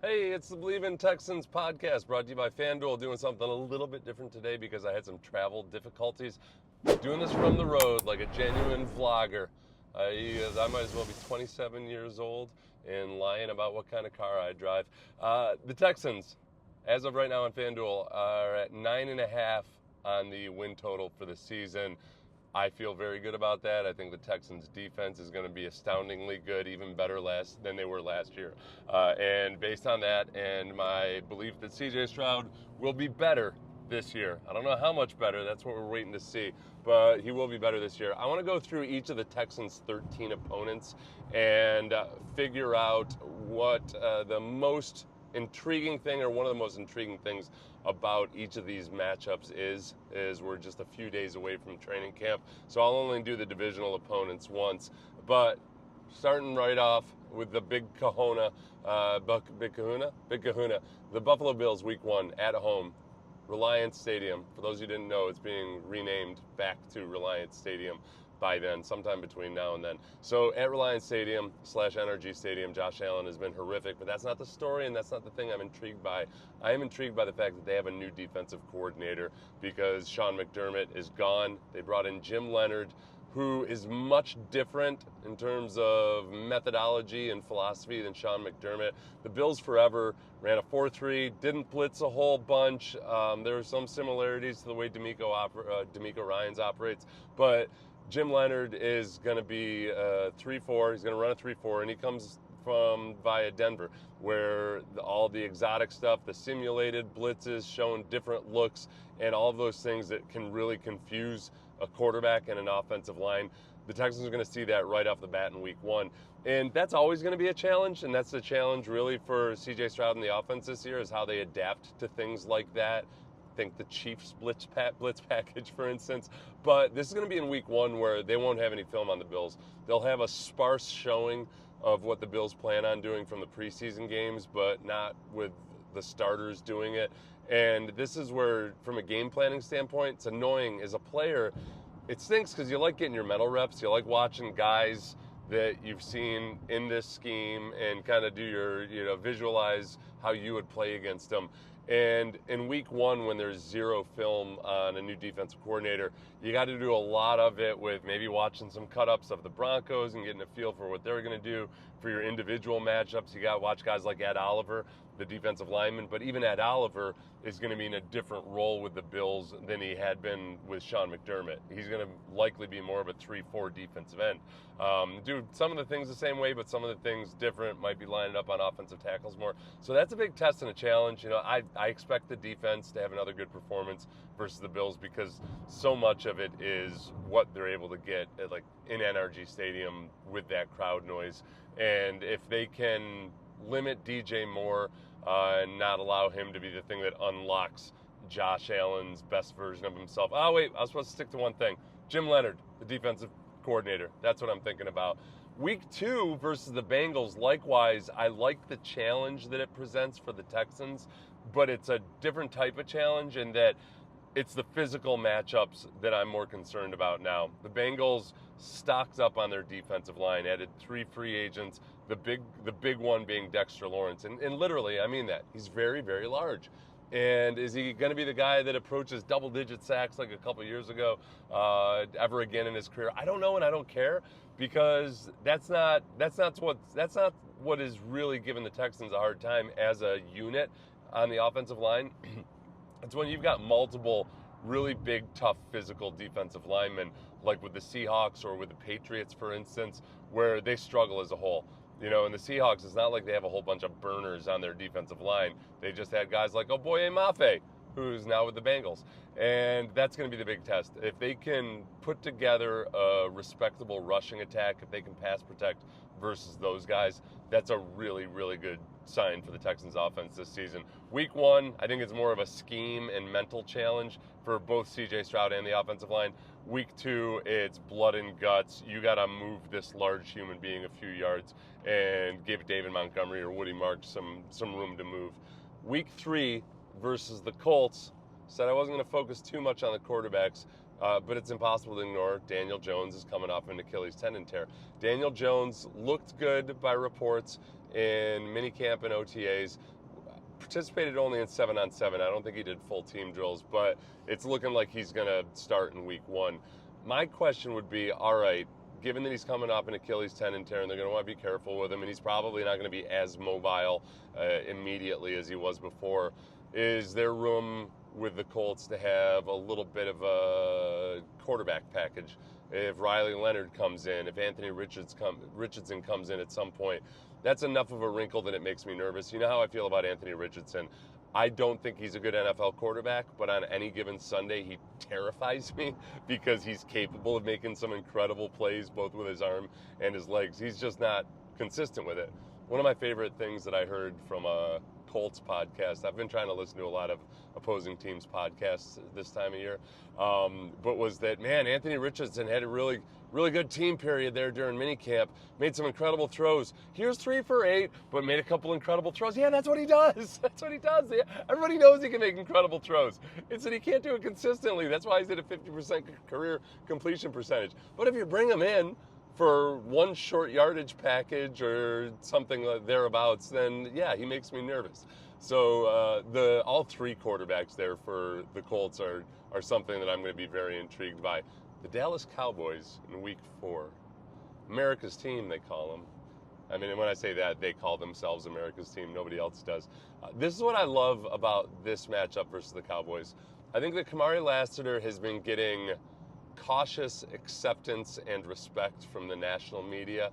Hey, it's the Believe in Texans podcast brought to you by FanDuel. Doing something a little bit different today because I had some travel difficulties. Doing this from the road like a genuine vlogger. I might as well be 27 years old and lying about what kind of car I drive. The Texans, as of right now on FanDuel, are at 9.5 on the win total for the season. I feel very good about that. I think the Texans' defense is going to be astoundingly good, even better than they were last year. And based on that and my belief that C.J. Stroud will be better this year. I don't know how much better. That's what we're waiting to see. But he will be better this year. I want to go through each of the Texans' 13 opponents and figure out what the most intriguing thing, or one of the most intriguing things about each of these matchups is we're just a few days away from training camp, so I'll only do the divisional opponents once. But starting right off with the big kahuna, the Buffalo Bills, week 1 at home, Reliance Stadium. For those who didn't know, it's being renamed back to Reliance Stadium by then, sometime between now and then. So at Reliance Stadium / NRG Stadium, Josh Allen has been horrific, but that's not the story and that's not the thing I'm intrigued by. I am intrigued by the fact that they have a new defensive coordinator because Sean McDermott is gone. They brought in Jim Leonard, who is much different in terms of methodology and philosophy than Sean McDermott. The Bills forever ran a 4-3, didn't blitz a whole bunch. There are some similarities to the way DeMeco Ryans operates, but Jim Leonard is going to be 3-4. He's going to run a 3-4, and he comes from via Denver, where all the exotic stuff, the simulated blitzes, showing different looks, and all of those things that can really confuse a quarterback and an offensive line. The Texans are going to see that right off the bat in week 1. And that's always going to be a challenge, and that's the challenge really for C.J. Stroud and the offense this year, is how they adapt to things like that. Think the Chiefs blitz package, for instance. But this is going to be in week 1 where they won't have any film on the Bills. They'll have a sparse showing of what the Bills plan on doing from the preseason games, but not with the starters doing it. And this is where, from a game planning standpoint, it's annoying as a player. It stinks because you like getting your mental reps. You like watching guys that you've seen in this scheme and kind of do your, visualize how you would play against them. And in week 1, when there's zero film on a new defensive coordinator, you got to do a lot of it with maybe watching some cut-ups of the Broncos and getting a feel for what they're going to do for your individual matchups. You got to watch guys like Ed Oliver, the defensive lineman, but even Ed Oliver is going to be in a different role with the Bills than he had been with Sean McDermott. He's going to likely be more of a 3-4 defensive end. Do some of the things the same way, but some of the things different, might be lining up on offensive tackles more. So that's a big test and a challenge. I expect the defense to have another good performance versus the Bills because so much of it is what they're able to get in NRG Stadium with that crowd noise. And if they can limit DJ Moore and not allow him to be the thing that unlocks Josh Allen's best version of himself. Oh, wait, I was supposed to stick to one thing. Jim Leonard, the defensive coordinator. That's what I'm thinking about. Week 2 versus the Bengals, likewise, I like the challenge that it presents for the Texans, but it's a different type of challenge in that it's the physical matchups that I'm more concerned about now. The Bengals stocked up on their defensive line, added 3 free agents, the big one being Dexter Lawrence. And literally, I mean that. He's very, very large. And is he going to be the guy that approaches double-digit sacks like a couple years ago ever again in his career? I don't know, and I don't care, because that's not what is really giving the Texans a hard time as a unit on the offensive line. It's when you've got multiple really big, tough, physical defensive linemen, like with the Seahawks or with the Patriots, for instance, where they struggle as a whole. And the Seahawks, it's not like they have a whole bunch of burners on their defensive line. They just had guys like Oboye Mafe, who's now with the Bengals. And that's going to be the big test. If they can put together a respectable rushing attack, if they can pass protect versus those guys, that's a really, really good sign for the Texans offense this season. Week 1, I think it's more of a scheme and mental challenge for both C.J. Stroud and the offensive line. Week 2, it's blood and guts. You got to move this large human being a few yards and give David Montgomery or Woody Marks some room to move. Week 3 versus the Colts, said I wasn't going to focus too much on the quarterbacks, but it's impossible to ignore Daniel Jones is coming off an Achilles tendon tear. Daniel Jones looked good by reports in minicamp and OTAs. Participated only in 7-on-7. I don't think he did full team drills, but it's looking like he's going to start in week 1. My question would be, all right, given that he's coming off an Achilles tendon tear and they're going to want to be careful with him, and he's probably not going to be as mobile immediately as he was before, is there room with the Colts to have a little bit of a quarterback package? If Riley Leonard comes in, if Anthony Richardson comes in at some point, that's enough of a wrinkle that it makes me nervous. You know how I feel about Anthony Richardson. I don't think he's a good NFL quarterback, but on any given Sunday, he terrifies me because he's capable of making some incredible plays, both with his arm and his legs. He's just not consistent with it. One of my favorite things that I heard from a Colts podcast, I've been trying to listen to a lot of opposing teams' podcasts this time of year, but was that, man, Anthony Richardson had a really good team period there during minicamp, made some incredible throws. Here's 3 for 8, but made a couple incredible throws. Yeah, that's what he does. That's what he does. Yeah, everybody knows he can make incredible throws. It's that he can't do it consistently. That's why he's at a 50% career completion percentage. But if you bring him in for one short yardage package or something thereabouts, then yeah, he makes me nervous. So all 3 quarterbacks there for the Colts are something that I'm going to be very intrigued by. The Dallas Cowboys in week 4, America's team, they call them. I mean, when I say that, they call themselves America's team. Nobody else does. This is what I love about this matchup versus the Cowboys. I think that Kamari Lassiter has been getting cautious acceptance and respect from the national media,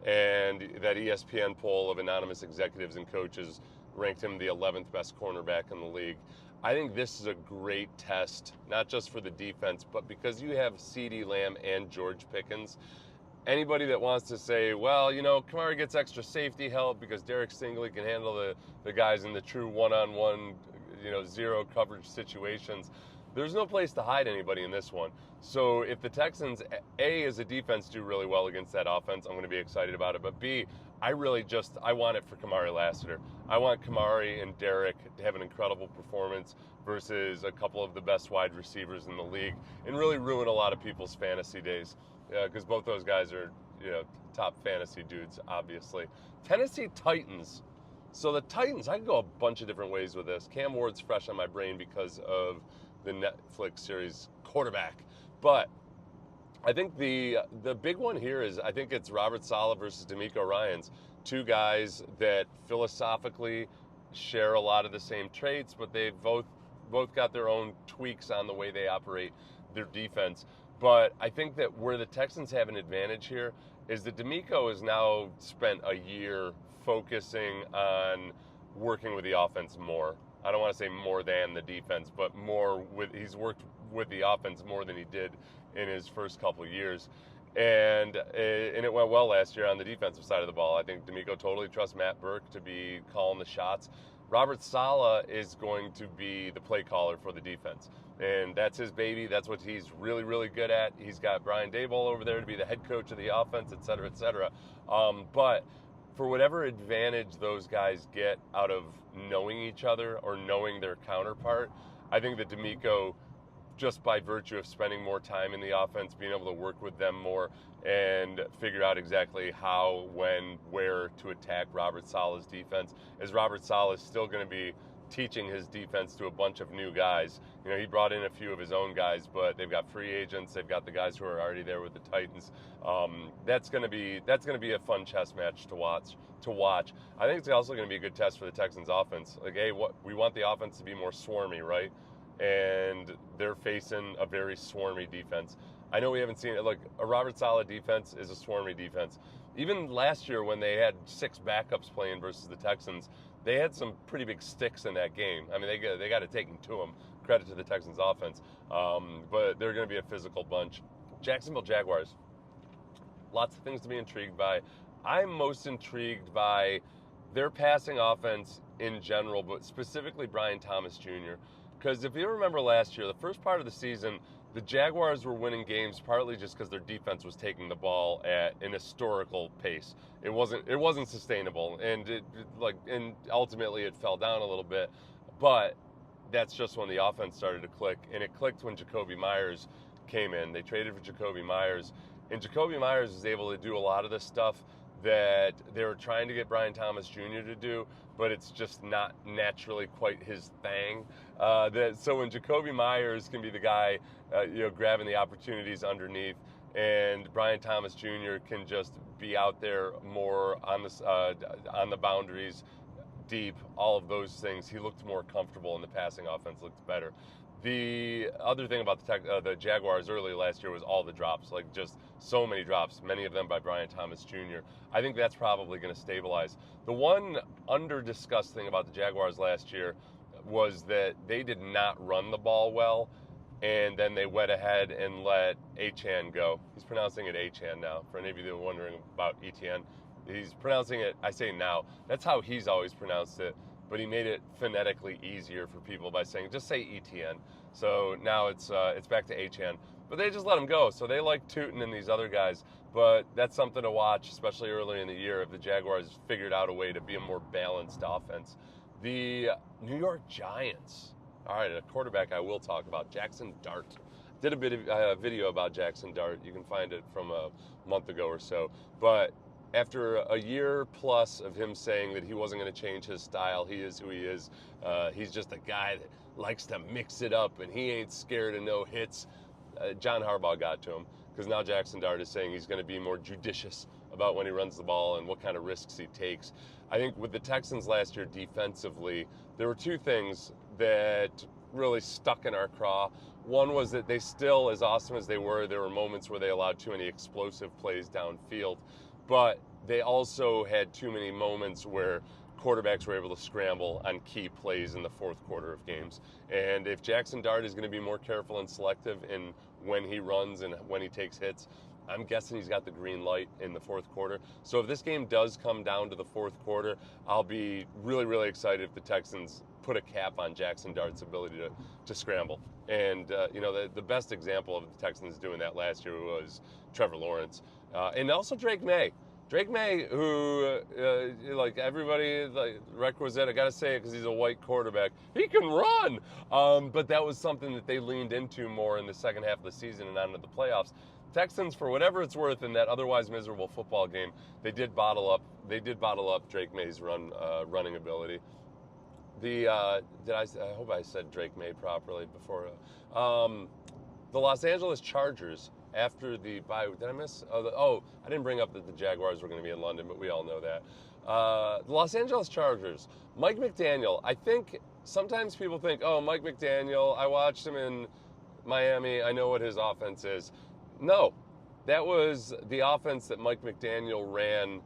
and that ESPN poll of anonymous executives and coaches ranked him the 11th best cornerback in the league. I think this is a great test, not just for the defense, but because you have CeeDee Lamb and George Pickens. Anybody that wants to say, well, you know, Kamari gets extra safety help because Derek Stingley can handle the guys in the true one-on-one, zero coverage situations, there's no place to hide anybody in this one. So if the Texans, A, as a defense, do really well against that offense, I'm going to be excited about it. But B, I want it for Kamari Lassiter. I want Kamari and Derek to have an incredible performance versus a couple of the best wide receivers in the league and really ruin a lot of people's fantasy days, because both those guys are, top fantasy dudes, obviously. Tennessee Titans. So the Titans, I can go a bunch of different ways with this. Cam Ward's fresh on my brain because of the Netflix series Quarterback. But I think the big one here is, I think it's Robert Saleh versus DeMeco Ryans, 2 guys that philosophically share a lot of the same traits, but they've both got their own tweaks on the way they operate their defense. But I think that where the Texans have an advantage here is that DeMeco has now spent a year focusing on working with the offense more. I don't want to say more than the defense, but he's worked with the offense more than he did in his first couple of years. And it went well last year on the defensive side of the ball. I think DeMeco totally trusts Matt Burke to be calling the shots. Robert Saleh is going to be the play caller for the defense. And that's his baby. That's what he's really, really good at. He's got Brian Daboll over there to be the head coach of the offense, et cetera, et cetera. But for whatever advantage those guys get out of knowing each other or knowing their counterpart, I think that DeMeco, just by virtue of spending more time in the offense, being able to work with them more and figure out exactly how, when, where to attack Robert Saleh's defense, as Robert Saleh is still going to be teaching his defense to a bunch of new guys. He brought in a few of his own guys, but they've got free agents. They've got the guys who are already there with the Titans. That's going to be a fun chess match to watch. I think it's also going to be a good test for the Texans offense. Like, hey, we want the offense to be more swarmy, right? And they're facing a very swarmy defense. I know we haven't seen it. Like, a Robert Saleh defense is a swarmy defense. Even last year when they had 6 backups playing versus the Texans, they had some pretty big sticks in that game. I mean, they got it taken to them. Credit to the Texans offense. But they're going to be a physical bunch. Jacksonville Jaguars. Lots of things to be intrigued by. I'm most intrigued by their passing offense in general, but specifically Brian Thomas Jr. Because if you remember last year, the first part of the season, the Jaguars were winning games partly just because their defense was taking the ball at an historical pace. It wasn't sustainable, and ultimately it fell down a little bit. But that's just when the offense started to click, and it clicked when Jacoby Myers came in. They traded for Jacoby Myers, and Jacoby Myers was able to do a lot of the stuff that they were trying to get Brian Thomas Jr. to do, but it's just not naturally quite his thing. So when Jacoby Myers can be the guy, grabbing the opportunities underneath, and Brian Thomas Jr. can just be out there more on the boundaries, deep, all of those things, he looked more comfortable, and the passing offense looked better. The other thing about the Jaguars early last year was all the drops, like just so many drops, many of them by Brian Thomas Jr. I think that's probably going to stabilize. The one under-discussed thing about the Jaguars last year was that they did not run the ball well, and then they went ahead and let Achane go. He's pronouncing it Achane now, for any of you that are wondering about Etienne. He's pronouncing it, I say now, that's how he's always pronounced it, but he made it phonetically easier for people by saying, just say Etienne. So now it's back to Achane. But they just let him go, so they like Tootin and these other guys. But that's something to watch, especially early in the year, if the Jaguars figured out a way to be a more balanced offense. The New York Giants. All right, a quarterback I will talk about, Jackson Dart. Did a bit of video about Jackson Dart. You can find it from a month ago or so. But after a year plus of him saying that he wasn't going to change his style, he is who he is. He's just a guy that likes to mix it up, and he ain't scared of no hits. John Harbaugh got to him, because now Jackson Dart is saying he's going to be more judicious about when he runs the ball and what kind of risks he takes. I think with the Texans last year defensively, there were two things that really stuck in our craw. One was that they still, as awesome as they were, there were moments where they allowed too many explosive plays downfield. But they also had too many moments where quarterbacks were able to scramble on key plays in the fourth quarter of games. And if Jackson Dart is going to be more careful and selective in when he runs and when he takes hits, I'm guessing he's got the green light in the fourth quarter. So if this game does come down to the fourth quarter, I'll be really, really excited if the Texans put a cap on Jackson Dart's ability to scramble. And, the best example of the Texans doing that last year was Trevor Lawrence. And also Drake May. Drake May, who, everybody, requisite, I got to say it because he's a white quarterback, he can run. But that was something that they leaned into more in the second half of the season and on into the playoffs. Texans, for whatever it's worth, in that otherwise miserable football game, they did bottle up Drake May's running ability. I hope I said Drake May properly before. The Los Angeles Chargers, after the bye, did I miss? I didn't bring up that the Jaguars were going to be in London, but we all know that. The Los Angeles Chargers, Mike McDaniel. I think sometimes people think, Mike McDaniel, I watched him in Miami, I know what his offense is. No, that was the offense that Mike McDaniel ran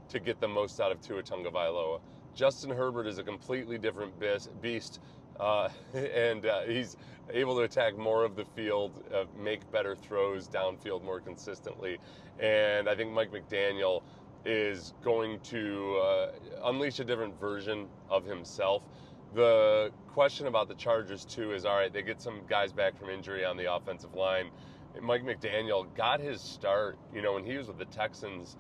to get the most out of Tua Tagovailoa. Justin Herbert is a completely different beast, and he's able to attack more of the field, make better throws downfield more consistently. And I think Mike McDaniel is going to unleash a different version of himself. The question about the Chargers, too, is, all right, they get some guys back from injury on the offensive line. Mike McDaniel got his start, when he was with the Texans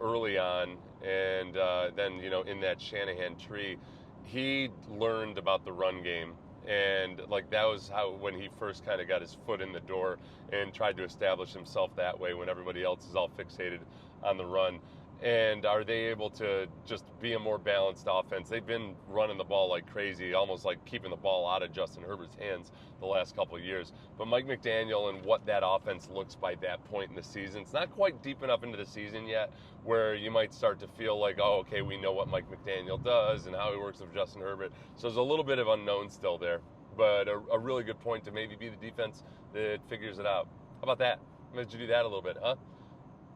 early on, and then, in that Shanahan tree, he learned about the run game. And, that was when he first kind of got his foot in the door and tried to establish himself that way when everybody else is all fixated on the run. And are they able to just be a more balanced offense? They've been running the ball like crazy, almost like keeping the ball out of Justin Herbert's hands the last couple of years. But Mike McDaniel and what that offense looks by that point in the season, it's not quite deep enough into the season yet where you might start to feel like, we know what Mike McDaniel does and how he works with Justin Herbert. So there's a little bit of unknown still there, but a really good point to maybe be the defense that figures it out. How about that? Let's do that a little bit, huh?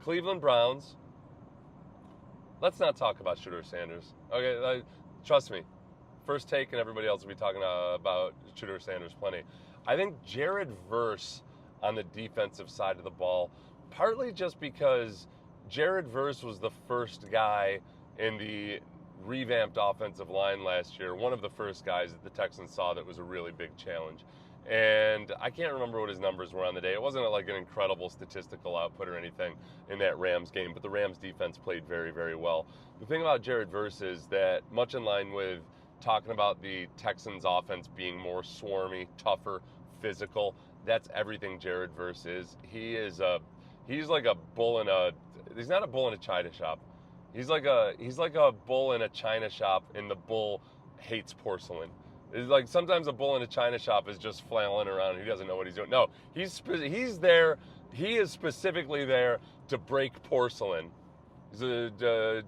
Cleveland Browns. Let's not talk about Shooter Sanders. Okay, trust me. First Take and everybody else will be talking about Shooter Sanders plenty. I think Jared Verse on the defensive side of the ball, partly just because Jared Verse was the first guy in the revamped offensive line last year, one of the first guys that the Texans saw that was a really big challenge. And I can't remember what his numbers were on the day. It wasn't like an incredible statistical output or anything in that Rams game, but the Rams defense played very, very well. The thing about Jared Verse is that, much in line with talking about the Texans offense being more swarmy, tougher, physical, that's everything Jared Verse is. He's like a bull in a, he's not a bull in a china shop. He's like a bull in a china shop, and the bull hates porcelain. It's like sometimes a bull in a china shop is just flailing around. He doesn't know what he's doing. No, he's there. He is specifically there to break porcelain. He's a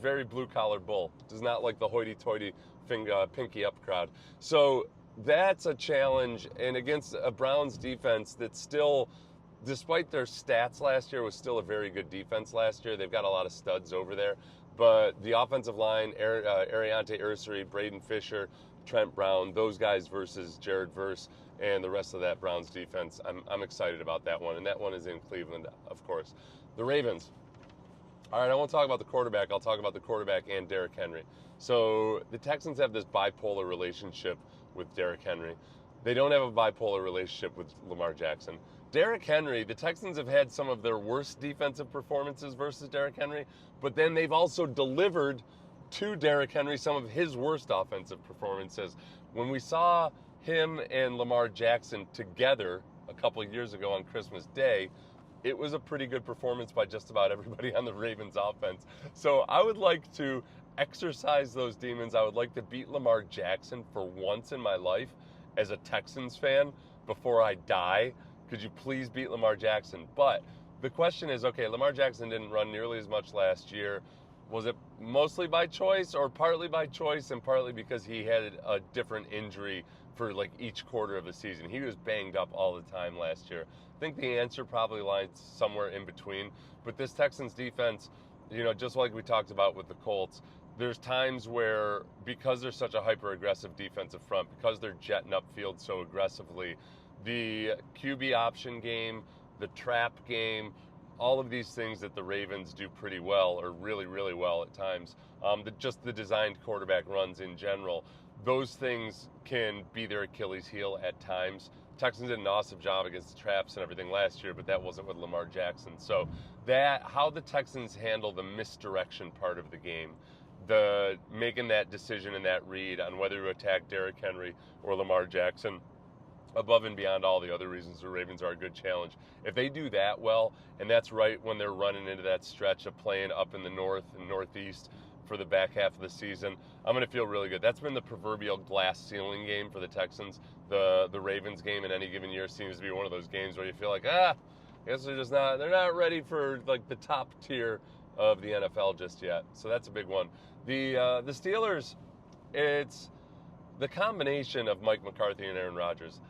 very blue-collar bull. Does not like the hoity-toity pinky up crowd. So that's a challenge, and against a Browns defense that's still, despite their stats last year, was still a very good defense last year. They've got a lot of studs over there. But the offensive line, Ariante Ursary, Braden Fisher, Trent Brown, those guys versus Jared Verse and the rest of that Browns defense, I'm excited about that one. And that one is in Cleveland, of course. The Ravens. All right, I won't talk about the quarterback. I'll talk about the quarterback and Derrick Henry. So the Texans have this bipolar relationship with Derrick Henry. They don't have a bipolar relationship with Lamar Jackson. Derrick Henry, the Texans have had some of their worst defensive performances versus Derrick Henry, but then they've also delivered to Derrick Henry some of his worst offensive performances. When we saw him and Lamar Jackson together a couple of years ago on Christmas Day, it was a pretty good performance by just about everybody on the Ravens offense. So I would like to exercise those demons. I would like to beat Lamar Jackson for once in my life as a Texans fan before I die. Could you please beat Lamar Jackson? But the question is, okay, Lamar Jackson didn't run nearly as much last year. Was it mostly by choice or partly by choice and partly because he had a different injury for like each quarter of the season? He was banged up all the time last year. I think the answer probably lies somewhere in between. But this Texans defense, you know, just like we talked about with the Colts, there's times where because they're such a hyper-aggressive defensive front, because they're jetting upfield so aggressively, the QB option game, the trap game, all of these things that the Ravens do pretty well, or really, really well at times, just the designed quarterback runs in general, those things can be their Achilles heel at times. Texans did an awesome job against the traps and everything last year, but that wasn't with Lamar Jackson. So that, how the Texans handle the misdirection part of the game, the making that decision and that read on whether to attack Derrick Henry or Lamar Jackson, above and beyond all the other reasons the Ravens are a good challenge. If they do that well, and that's right when they're running into that stretch of playing up in the north and northeast for the back half of the season, I'm going to feel really good. That's been the proverbial glass ceiling game for the Texans. The Ravens game in any given year seems to be one of those games where you feel like, I guess they're not ready for like the top tier of the NFL just yet. So that's a big one. The Steelers, it's the combination of Mike McCarthy and Aaron Rodgers.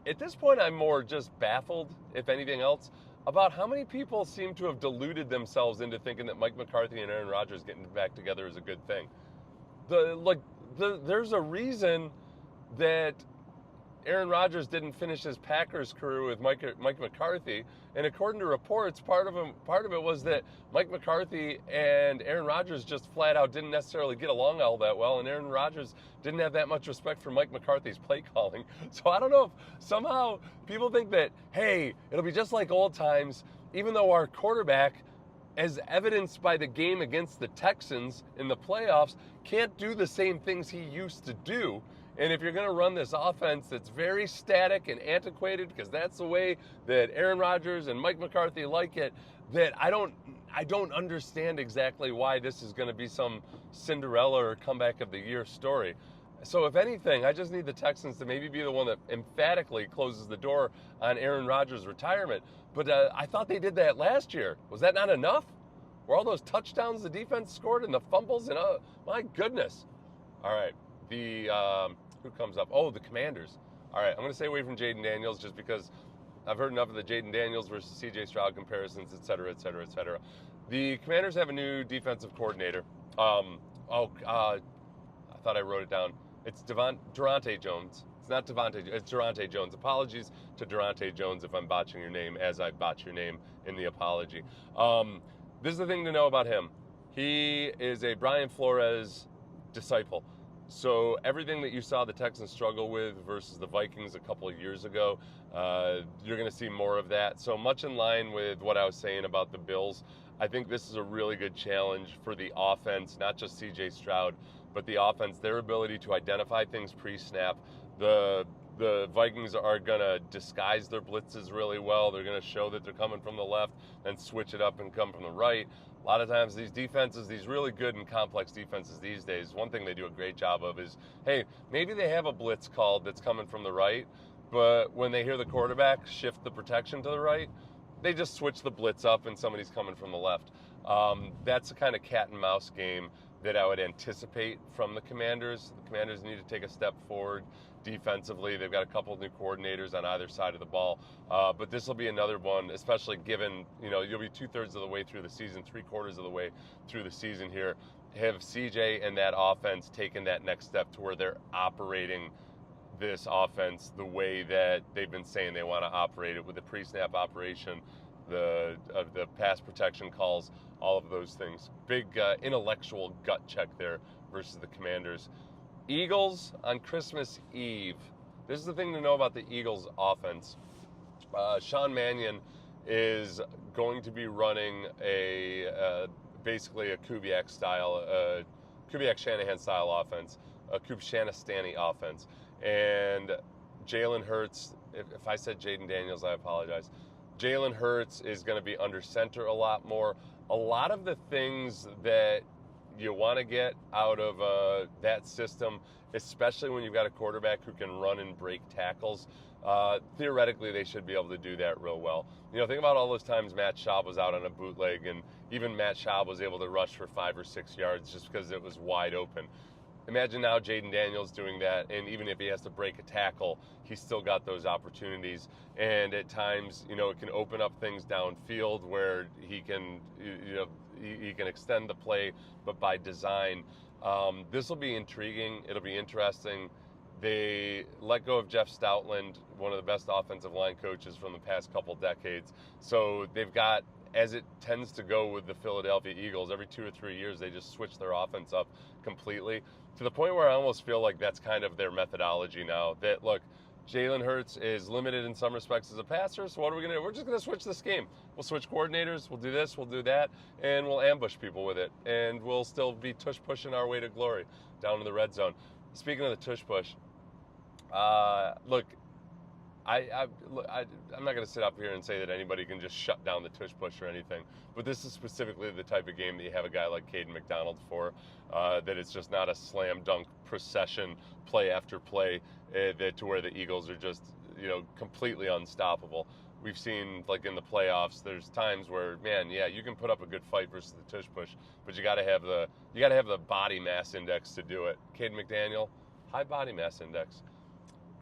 At this point, I'm more just baffled, if anything else, about how many people seem to have deluded themselves into thinking that Mike McCarthy and Aaron Rodgers getting back together is a good thing. There's a reason that Aaron Rodgers didn't finish his Packers career with Mike McCarthy, and according to reports, part of it was that Mike McCarthy and Aaron Rodgers just flat out didn't necessarily get along all that well, and Aaron Rodgers didn't have that much respect for Mike McCarthy's play calling. So I don't know if somehow people think that, hey, it'll be just like old times, even though our quarterback, as evidenced by the game against the Texans in the playoffs, can't do the same things he used to do. And if you're going to run this offense that's very static and antiquated, because that's the way that Aaron Rodgers and Mike McCarthy like it, that I don't understand exactly why this is going to be some Cinderella or comeback of the year story. So if anything, I just need the Texans to maybe be the one that emphatically closes the door on Aaron Rodgers' retirement. But I thought they did that last year. Was that not enough? Were all those touchdowns the defense scored and the fumbles? And my goodness. All right. Who comes up? Oh, the Commanders. All right, I'm going to stay away from Jaden Daniels just because I've heard enough of the Jaden Daniels versus C.J. Stroud comparisons, et cetera, et cetera, et cetera. The Commanders have a new defensive coordinator. I thought I wrote it down. It's Dante Jones. It's not Devontae. It's Dante Jones. Apologies to Dante Jones if I'm botching your name, as I botch your name in the apology. This is the thing to know about him. He is a Brian Flores disciple. So everything that you saw the Texans struggle with versus the Vikings a couple of years ago, you're going to see more of that. So much in line with what I was saying about the Bills, I think this is a really good challenge for the offense, not just C.J. Stroud, but the offense, their ability to identify things pre-snap, the The Vikings are going to disguise their blitzes really well. They're going to show that they're coming from the left and switch it up and come from the right. A lot of times these defenses, these really good and complex defenses these days, one thing they do a great job of is, hey, maybe they have a blitz called that's coming from the right, but when they hear the quarterback shift the protection to the right, they just switch the blitz up and somebody's coming from the left. That's the kind of cat and mouse game that I would anticipate from the Commanders. The Commanders need to take a step forward defensively. They've got a couple of new coordinators on either side of the ball. But this will be another one, especially given, you'll be 2/3 of the way through the season, 3/4 of the way through the season here. Have CJ and that offense taken that next step to where they're operating this offense the way that they've been saying they want to operate it, with the pre-snap operation, the pass protection calls, all of those things. Big intellectual gut check there versus the Commanders. Eagles on Christmas Eve. This is the thing to know about the Eagles offense. Sean Mannion is going to be running basically a Kubiak Shanahan style offense, a Shanahan offense. And Jalen Hurts, if I said Jaden Daniels, I apologize. Jalen Hurts is going to be under center a lot more. A lot of the things that you want to get out of that system, especially when you've got a quarterback who can run and break tackles, theoretically they should be able to do that real well. Think about all those times Matt Schaub was out on a bootleg, and even Matt Schaub was able to rush for 5 or 6 yards just because it was wide open. Imagine now Jaden Daniels doing that, and even if he has to break a tackle, he's still got those opportunities. And at times, it can open up things downfield where he can, he can extend the play, but by design. This will be intriguing. It'll be interesting. They let go of Jeff Stoutland, one of the best offensive line coaches from the past couple decades. So they've got, as it tends to go with the Philadelphia Eagles, every 2 or 3 years they just switch their offense up completely, to the point where I almost feel like that's kind of their methodology now. That, look, Jalen Hurts is limited in some respects as a passer, so what are we going to do? We're just going to switch this game. We'll switch coordinators, we'll do this, we'll do that, and we'll ambush people with it. And we'll still be tush-pushing our way to glory down to the red zone. Speaking of the tush-push, look, I'm not going to sit up here and say that anybody can just shut down the tush push or anything, but this is specifically the type of game that you have a guy like Caden McDonald for, that it's just not a slam dunk procession, play after play, to where the Eagles are just, completely unstoppable. We've seen, like in the playoffs, there's times where, man, yeah, you can put up a good fight versus the tush push, but you got to have the body mass index to do it. Caden McDaniel, high body mass index.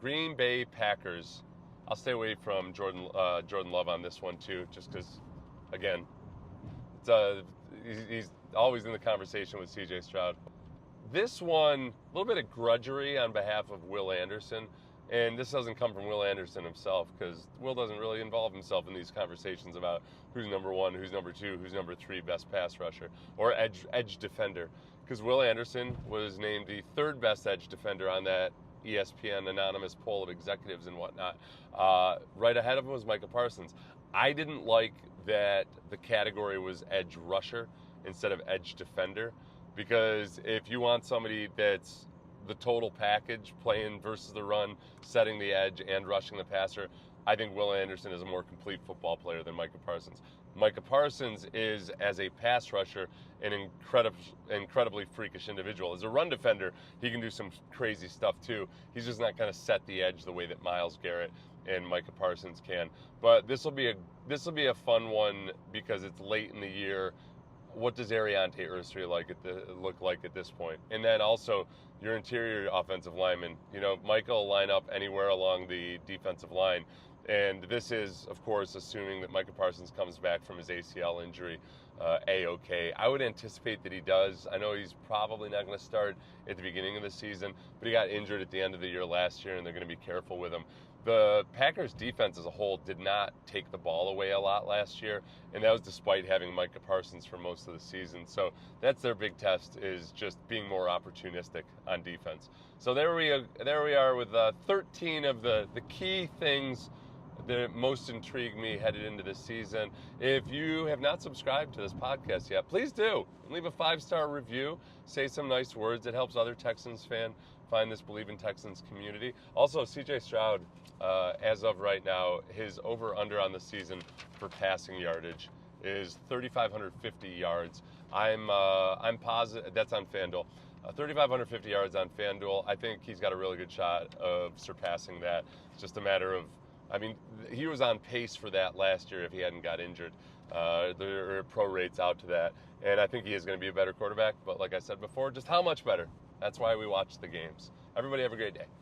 Green Bay Packers. I'll stay away from Jordan Love on this one too, just because, again, he's always in the conversation with C.J. Stroud. This one, a little bit of grudgery on behalf of Will Anderson, and this doesn't come from Will Anderson himself, because Will doesn't really involve himself in these conversations about who's number 1, who's number 2, who's number 3 best pass rusher or edge defender, because Will Anderson was named the 3rd best edge defender on that ESPN anonymous poll of executives and whatnot. Right ahead of him was Micah Parsons. I didn't like that the category was edge rusher instead of edge defender, because if you want somebody that's the total package, playing versus the run, setting the edge, and rushing the passer, I think Will Anderson is a more complete football player than Micah Parsons. Micah Parsons is, as a pass rusher, an incredibly freakish individual. As a run defender, he can do some crazy stuff too. He's just not going to set the edge the way that Myles Garrett and Micah Parsons can. But this will be a fun one because it's late in the year. What does Ariante Urstri look like at this point? And then also your interior offensive lineman. Micah will line up anywhere along the defensive line. And this is, of course, assuming that Micah Parsons comes back from his ACL injury A-OK. I would anticipate that he does. I know he's probably not going to start at the beginning of the season, but he got injured at the end of the year last year, and they're going to be careful with him. The Packers defense as a whole did not take the ball away a lot last year, and that was despite having Micah Parsons for most of the season. So that's their big test, is just being more opportunistic on defense. So there we are with 13 of the key things that most intrigue me headed into this season. If you have not subscribed to this podcast yet, please do. Leave a 5-star review. Say some nice words. It helps other Texans find this Believe in Texans community. Also, C.J. Stroud, as of right now, his over-under on the season for passing yardage is 3,550 yards. I'm positive that's on FanDuel. 3,550 yards on FanDuel. I think he's got a really good shot of surpassing that. It's just a matter of, I mean, he was on pace for that last year if he hadn't got injured. There are pro rates out to that, and I think he is going to be a better quarterback. But like I said before, just how much better? That's why we watch the games. Everybody have a great day.